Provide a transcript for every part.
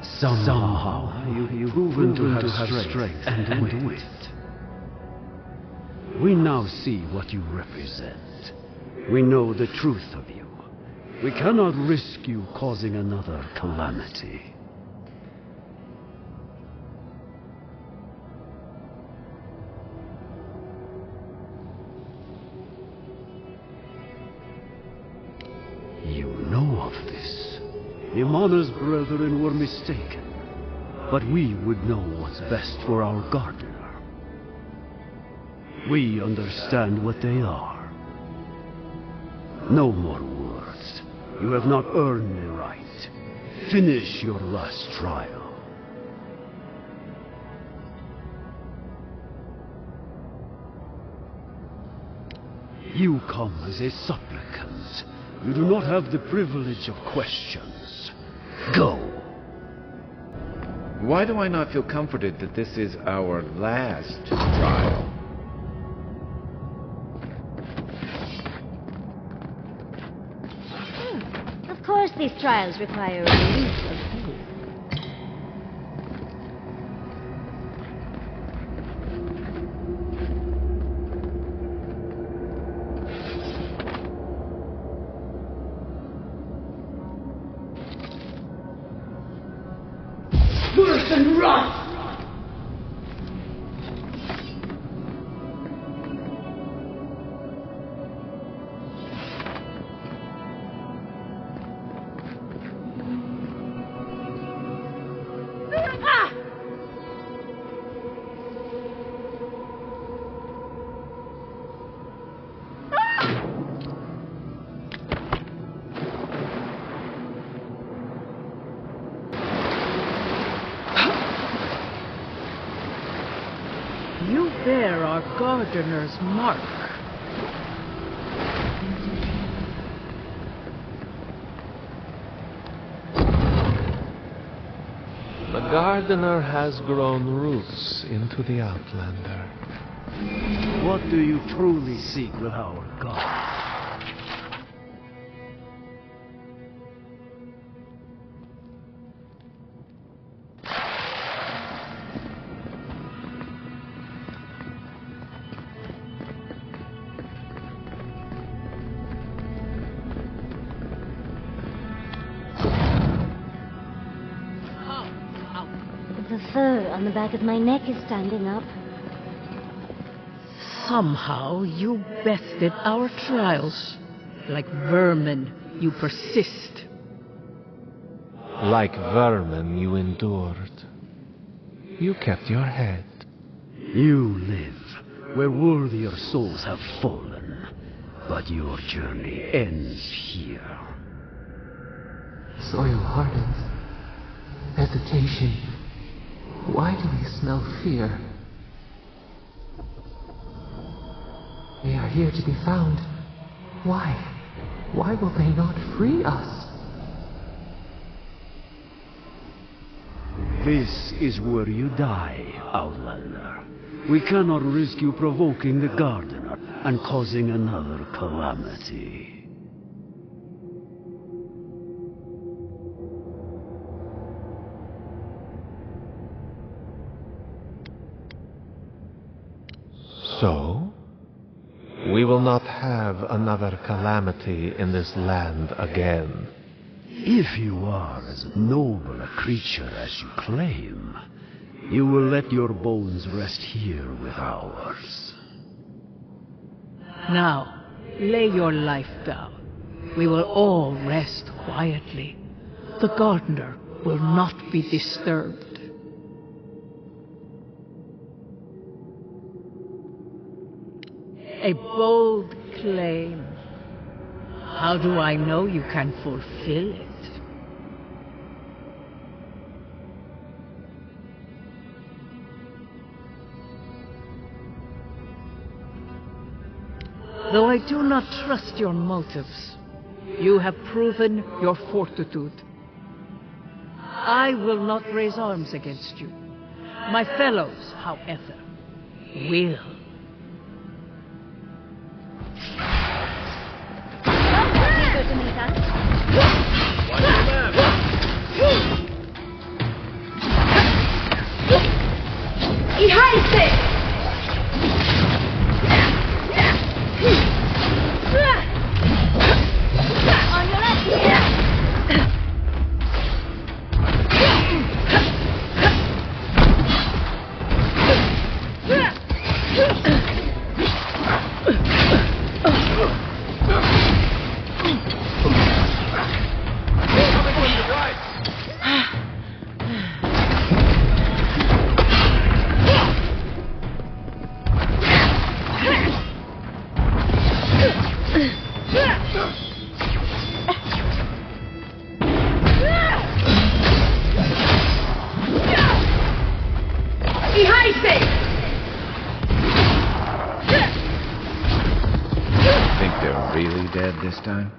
Somehow you've proven to have strength and wit. We now see what you represent. We know the truth of you. We cannot risk you causing another calamity. You know of this. Imana's brethren were mistaken, but we would know what's best for our gardener. We understand what they are. No more words. You have not earned the right. Finish your last trial. You come as a supplicant. You do not have the privilege of questions. Go. Why do I not feel comforted that this is our last trial? Of course these trials require a release of pain. Burst and run! You bear our gardener's mark. The gardener has grown roots into the Outlander. What do you truly seek with our god? The fur on the back of my neck is standing up. Somehow you bested our trials. Like vermin, you persist. Like vermin, you endured. You kept your head. You live where worthier souls have fallen, but your journey ends here. Soil hardens. Hesitation. Why do we smell fear? They are here to be found. Why? Why will they not free us? This is where you die, Outlander. We cannot risk you provoking the gardener and causing another calamity. So, we will not have another calamity in this land again. If you are as noble a creature as you claim, you will let your bones rest here with ours. Now, lay your life down. We will all rest quietly. The gardener will not be disturbed. A bold claim. How do I know you can fulfill it? Though I do not trust your motives, you have proven your fortitude. I will not raise arms against you. My fellows, however, will. this time?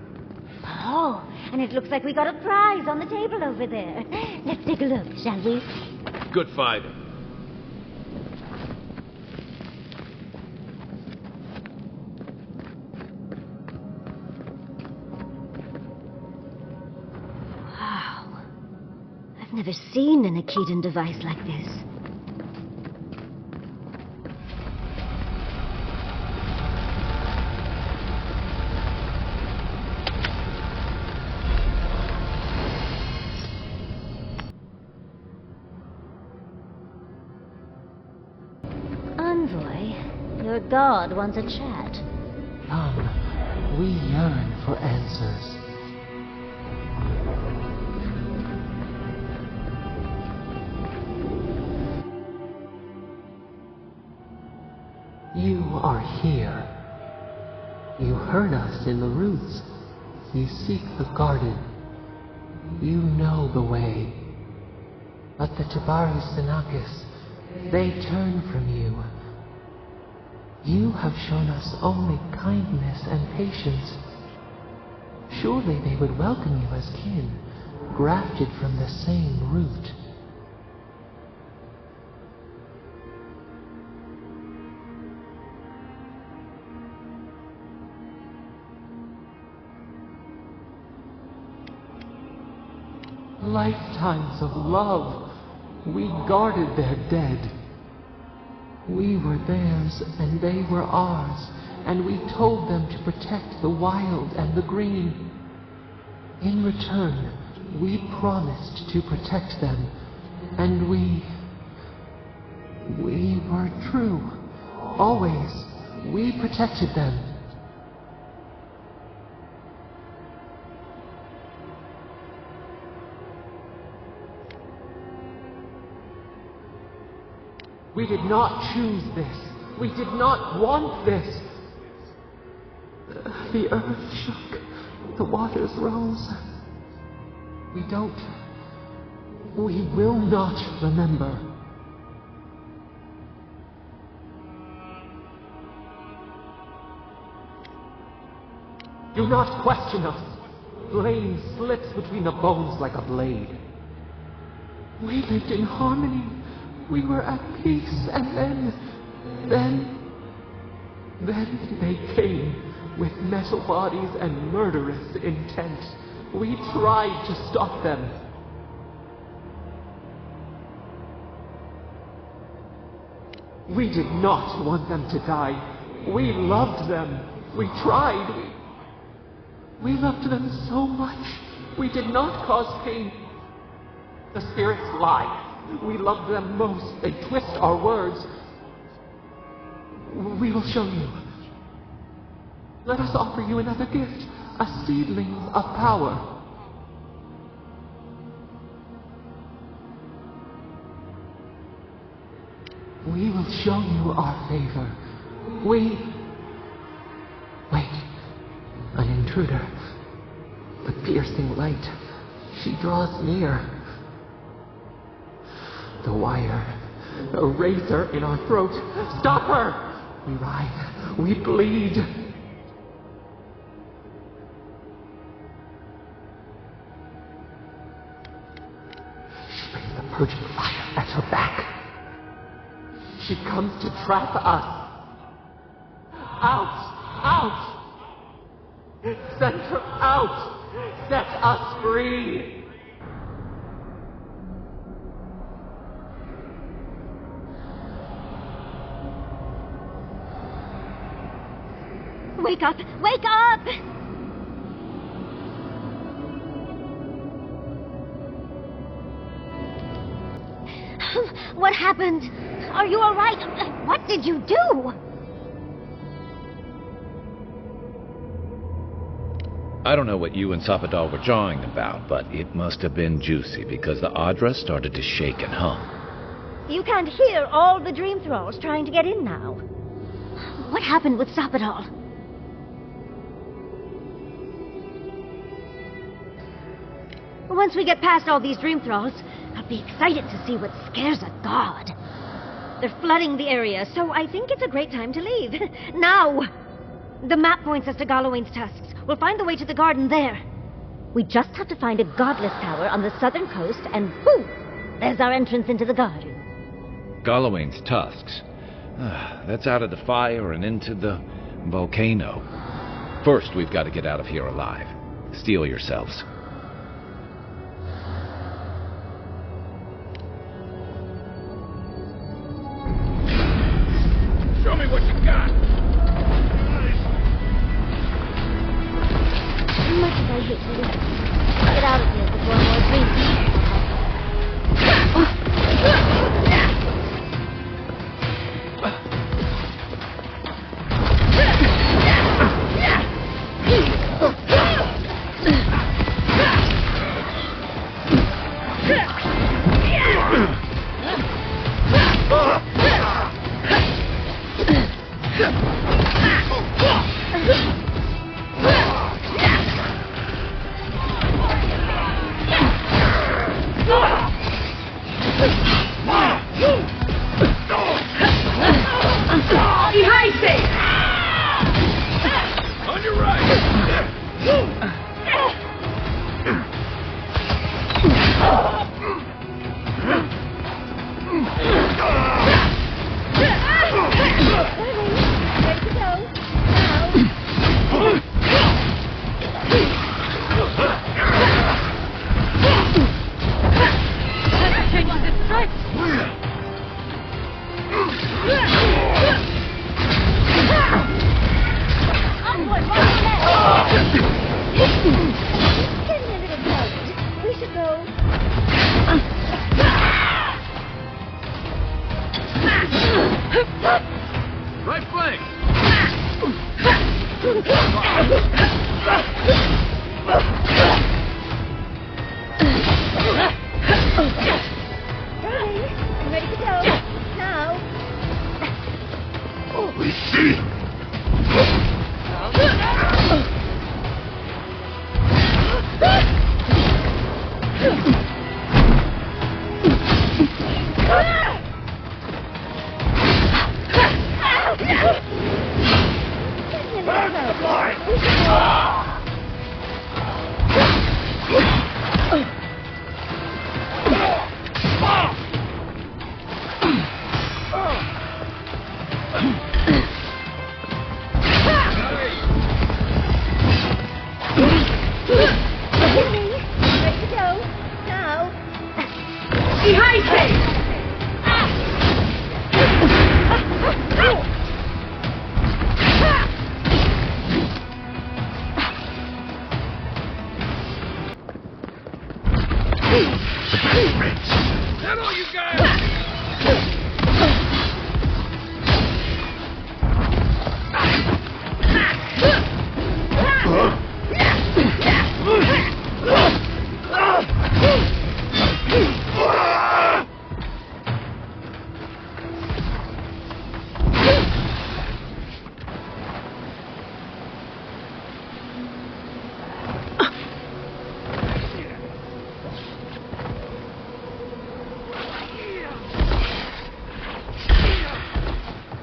Oh, and it looks like we got a prize on the table over there. Let's take a look, shall we? Good fighting. Wow. I've never seen an Ekidan device like this. Your god wants a chat. Come, we yearn for answers. You are here. You heard us in the roots. You seek the garden. You know the way. But the Tabari Senakis, they turn from you. You have shown us only kindness and patience. Surely they would welcome you as kin, grafted from the same root. Lifetimes of love, we guarded their dead. We were theirs, and they were ours, and we told them to protect the wild and the green. In return, we promised to protect them, and we were true. Always, we protected them. We did not choose this. We did not want this. The earth shook. The waters rose. We will not remember. Do not question us. Blame slips between the bones like a blade. We lived in harmony. We were at peace, and then they came with metal bodies and murderous intent. We tried to stop them. We did not want them to die. We loved them. We tried. We loved them so much. We did not cause pain. The spirits lie. We love them most. They twist our words. We will show you. Let us offer you another gift. A seedling of power. We will show you our favor. Wait. An intruder. The piercing light. She draws near. The wire. A razor in our throat. Stop her! We writhe. We bleed. She brings the purging fire at her back. She comes to trap us. Out! Send her out! Set us free! Wake up! Wake up! What happened? Are you all right? What did you do? I don't know what you and Sapadal were jawing about, but it must have been juicy because the Adra started to shake and hum. You can't hear all the dream thralls trying to get in now. What happened with Sapadal? Once we get past all these dream thralls, I'll be excited to see what scares a god. They're flooding the area, so I think it's a great time to leave. Now! The map points us to Gallowayne's tusks. We'll find the way to the garden there. We just have to find a godless tower on the southern coast, and boom! There's our entrance into the garden. Gallowayne's tusks. That's out of the fire and into the volcano. First, we've got to get out of here alive. Steel yourselves. Show me what you got! Much as I hate to leave. Get out of here before more dreams.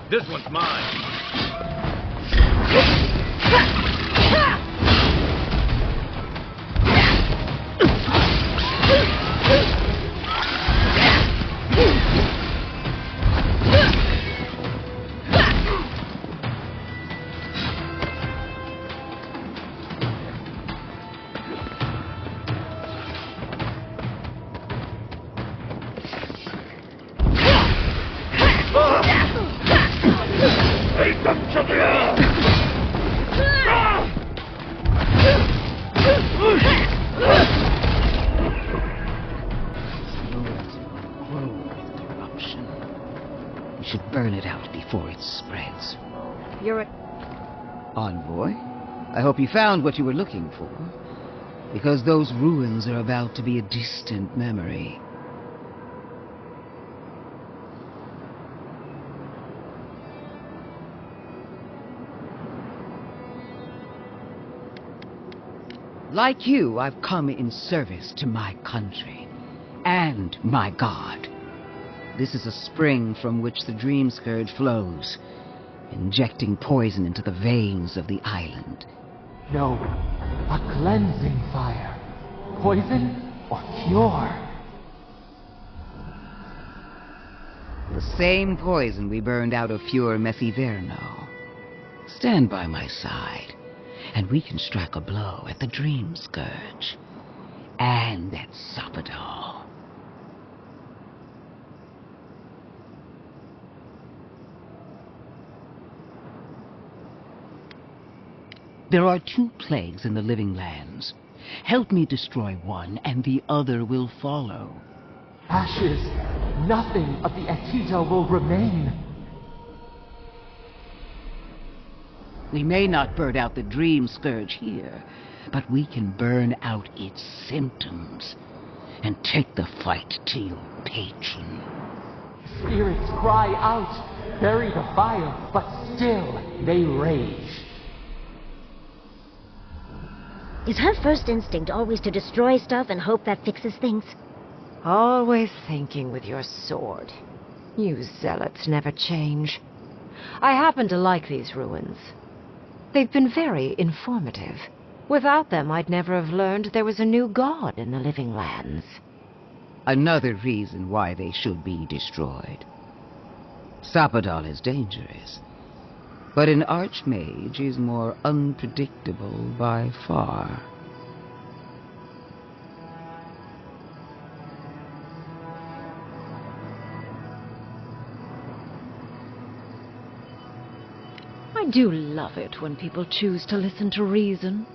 This one's mine. Envoy, I hope you found what you were looking for, because those ruins are about to be a distant memory. Like you, I've come in service to my country and my god. This is a spring from which the dream scourge flows. injecting poison into the veins of the island. No, a cleansing fire. Poison or cure? The same poison we burned out of Fure Messiverno. Stand by my side, and we can strike a blow at the Dream Scourge. And at Sapadal. There are 2 plagues in the living lands. Help me destroy one, and the other will follow. Ashes. Nothing of the Ekidan will remain. We may not burn out the Dream Scourge here, but we can burn out its symptoms and take the fight to your patron. Spirits cry out, bury the fire, but still they rage. Is her first instinct always to destroy stuff and hope that fixes things? Always thinking with your sword. You zealots never change. I happen to like these ruins. They've been very informative. Without them, I'd never have learned there was a new god in the living lands. Another reason why they should be destroyed. Sapadal is dangerous, but an archmage is more unpredictable by far. I do love it when people choose to listen to reason.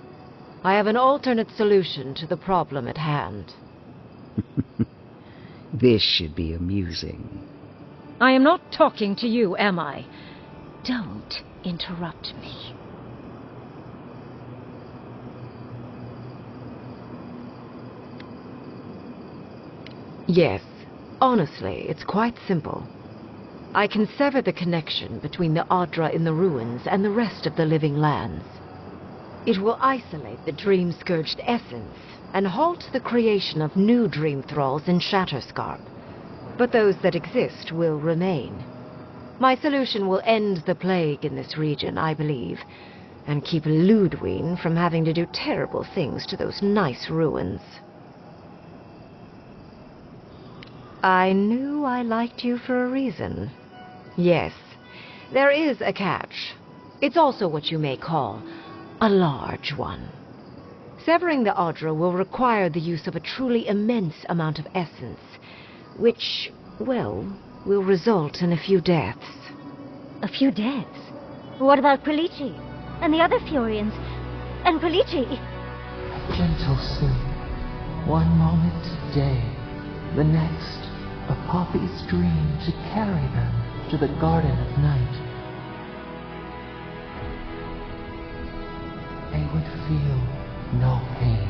I have an alternate solution to the problem at hand. This should be amusing. I am not talking to you, am I? Don't interrupt me. Yes, honestly, it's quite simple. I can sever the connection between the Adra in the ruins and the rest of the living lands. It will isolate the dream-scourged essence and halt the creation of new dream thralls in Shatterscarp. But those that exist will remain. My solution will end the plague in this region, I believe, and keep Lodwyn from having to do terrible things to those nice ruins. I knew I liked you for a reason. Yes, there is a catch. It's also what you may call a large one. Severing the Adra will require the use of a truly immense amount of essence, which, well, will result in a few deaths. A few deaths? What about Quilici? And the other Furians? And Quilici? A gentle sleep. One moment today, the next, a poppy's dream to carry them to the Garden of Night. They would feel no pain.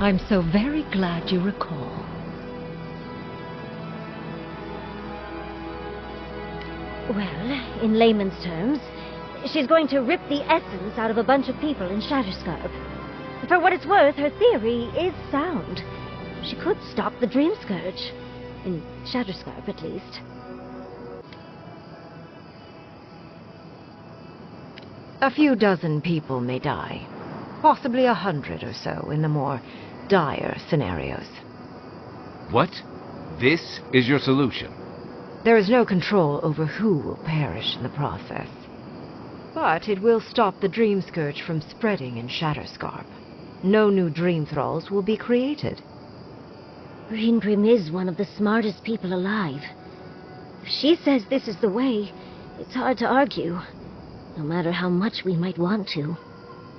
I'm so very glad you recall. Well, in layman's terms, she's going to rip the essence out of a bunch of people in Shatterscarp. For what it's worth, her theory is sound. She could stop the Dream Scourge. In Shatterscarp, at least. A few dozen people may die. Possibly 100 or so in the more dire scenarios. What? This is your solution? There is no control over who will perish in the process. But it will stop the Dream Scourge from spreading in Shatterscarp. No new Dream Thralls will be created. Ryngrim is one of the smartest people alive. If she says this is the way, it's hard to argue, no matter how much we might want to.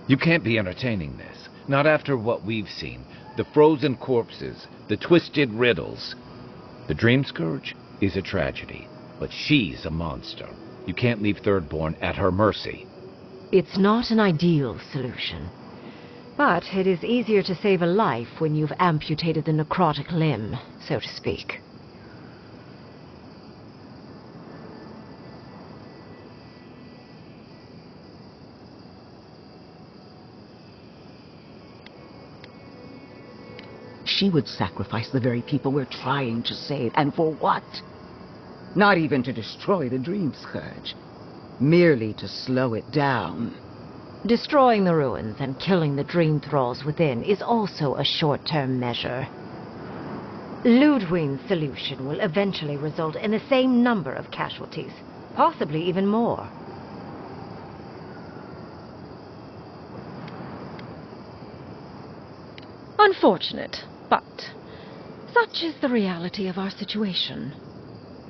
You can't be entertaining this. Not after what we've seen. The frozen corpses, the twisted riddles. The Dream Scourge is a tragedy, but she's a monster. You can't leave Thirdborn at her mercy. It's not an ideal solution. But it is easier to save a life when you've amputated the necrotic limb, so to speak. she would sacrifice the very people we're trying to save. And for what? Not even to destroy the Dream Scourge. Merely to slow it down. Destroying the ruins and killing the dream thralls within is also a short-term measure. Lodwyn's solution will eventually result in the same number of casualties, possibly even more. Unfortunate, but such is the reality of our situation.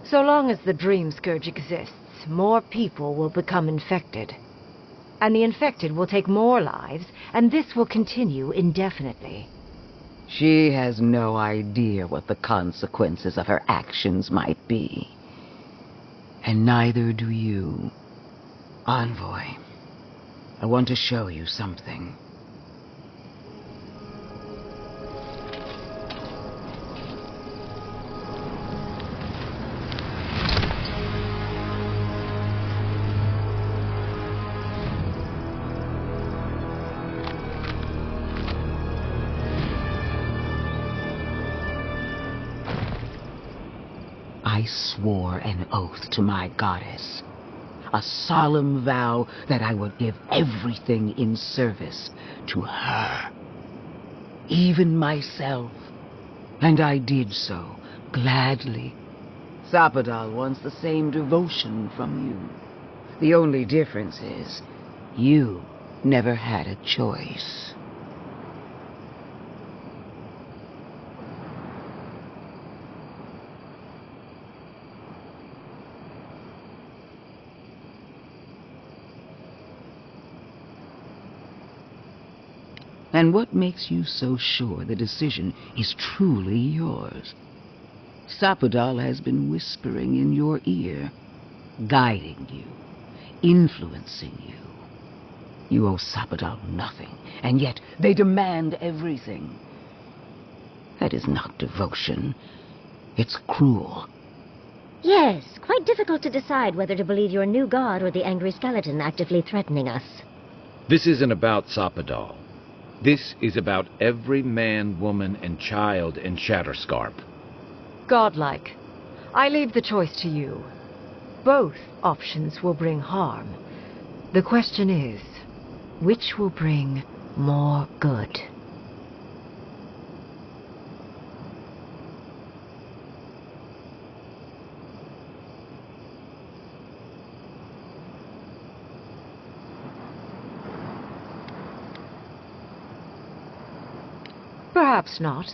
So long as the Dream Scourge exists, more people will become infected. And the infected will take more lives, and this will continue indefinitely. She has no idea what the consequences of her actions might be. And neither do you. Envoy, I want to show you something. I swore an oath to my goddess. A solemn vow that I would give everything in service to her. Even myself. And I did so, gladly. Sapadal wants the same devotion from you. The only difference is, you never had a choice. And what makes you so sure the decision is truly yours? Sapadal has been whispering in your ear, guiding you, influencing you. You owe Sapadal nothing, and yet they demand everything. That is not devotion. It's cruel. Yes, quite difficult to decide whether to believe your new god or the angry skeleton actively threatening us. This isn't about Sapadal. This is about every man, woman, and child in Shatterscarp. Godlike, I leave the choice to you. Both options will bring harm. The question is, which will bring more good? Perhaps not.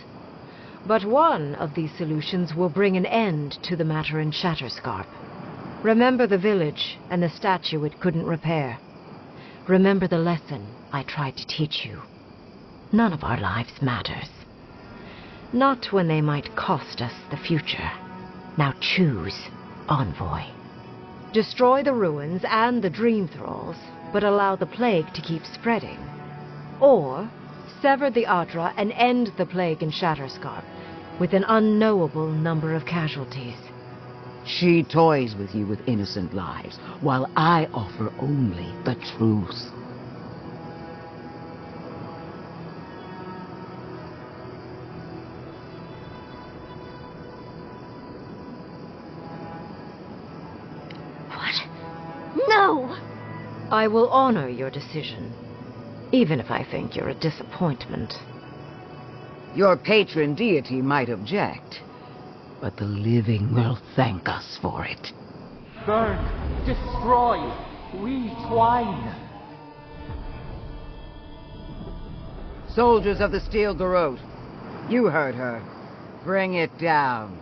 But one of these solutions will bring an end to the matter in Shatterscarp. Remember the village and the statue it couldn't repair. Remember the lesson I tried to teach you. None of our lives matters. Not when they might cost us the future. Now choose, Envoy. Destroy the ruins and the Dream Thralls, but allow the plague to keep spreading. Or sever the Adra and end the plague in Shatterscarp, with an unknowable number of casualties. She toys with you with innocent lives, while I offer only the truth. What? No! I will honor your decision, even if I think you're a disappointment. Your patron deity might object, but the living will thank us for it. Burn, destroy, we twine. Soldiers of the Steel Garrote, you heard her. Bring it down.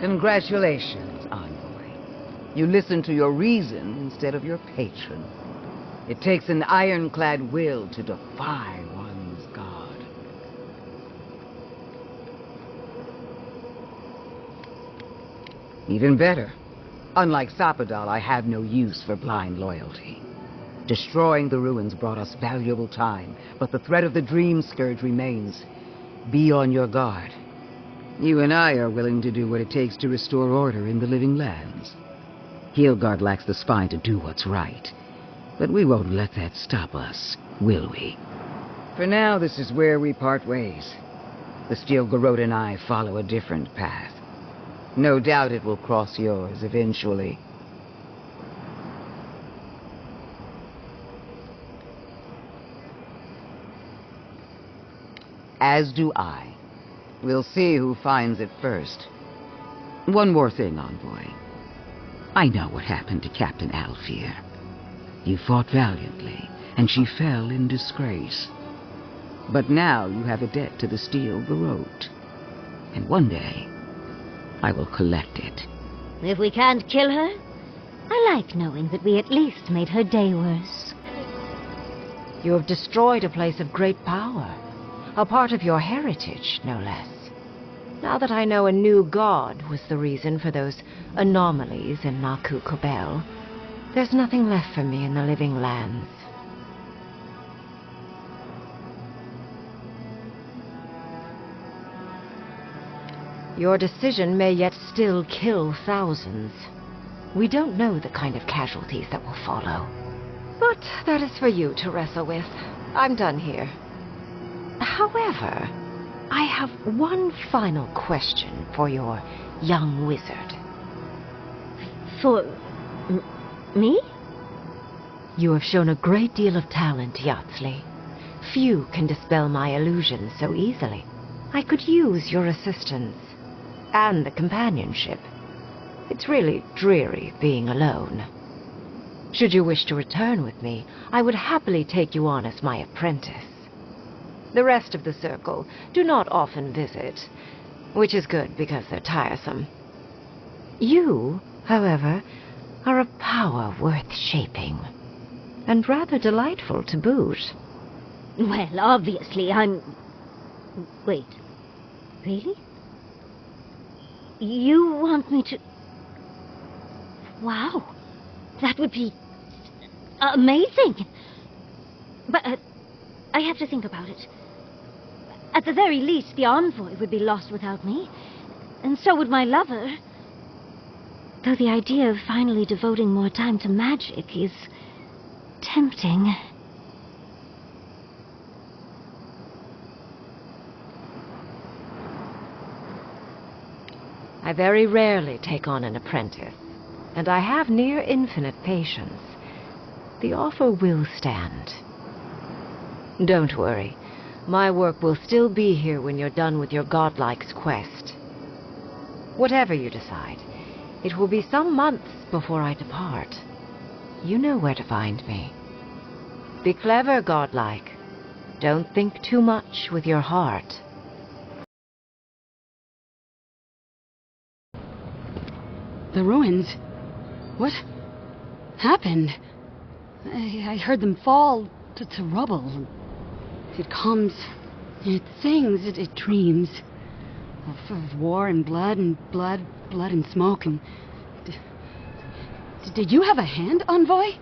Congratulations, Envoy. You listened to your reason instead of your patron. It takes an ironclad will to defy one's god. Even better. Unlike Sapadal, I have no use for blind loyalty. Destroying the ruins brought us valuable time, but the threat of the Dream Scourge remains. Be on your guard. You and I are willing to do what it takes to restore order in the living lands. Heelgard lacks the spine to do what's right, but we won't let that stop us, will we? For now, this is where we part ways. The Steel Garrote and I follow a different path. No doubt it will cross yours eventually. As do I. We'll see who finds it first. One more thing, Envoy. I know what happened to Captain Alfear. You fought valiantly, and she fell in disgrace. But now you have a debt to the Steel Garrote. And one day, I will collect it. If we can't kill her, I like knowing that we at least made her day worse. You have destroyed a place of great power. A part of your heritage, no less. Now that I know a new god was the reason for those anomalies in Naku Kubel, there's nothing left for me in the living lands. Your decision may yet still kill thousands. We don't know the kind of casualties that will follow. But that is for you to wrestle with. I'm done here. However, I have one final question for your young wizard. For... me? You have shown a great deal of talent, Yatzli. Few can dispel my illusions so easily. I could use your assistance. And the companionship. It's really dreary being alone. Should you wish to return with me, I would happily take you on as my apprentice. The rest of the circle do not often visit, which is good because they're tiresome. You, however, are a power worth shaping, and rather delightful to boot. Well, obviously I'm... Wait. Really? You want me to... Wow. That would be... amazing. But I have to think about it. At the very least, the Envoy would be lost without me. And so would my lover. Though the idea of finally devoting more time to magic is... tempting. I very rarely take on an apprentice, and I have near infinite patience. The offer will stand. Don't worry. My work will still be here when you're done with your Godlike's quest. Whatever you decide, it will be some months before I depart. You know where to find me. Be clever, Godlike. Don't think too much with your heart. The ruins? What happened? I heard them fall to rubble. It comes, it sings, it dreams of war and blood and smoke. And did you have a hand, Envoy?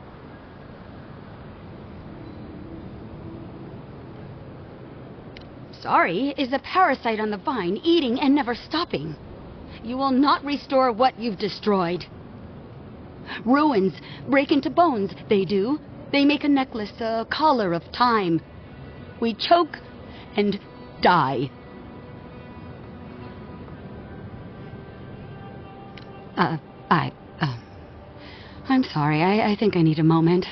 Sorry is a parasite on the vine, eating and never stopping. You will not restore what you've destroyed. Ruins break into bones, they do. They make a necklace, a collar of time. We choke and die. I'm sorry, I think I need a moment.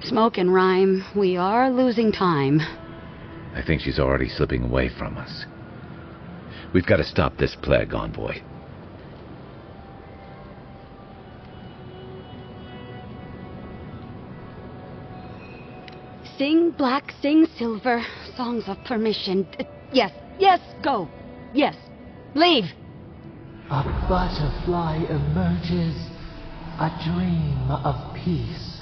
Smoke and rhyme, we are losing time. I think she's already slipping away from us. We've got to stop this plague, Envoy. Sing black, sing silver, songs of permission. Yes, go. Yes, leave. A butterfly emerges, a dream of peace.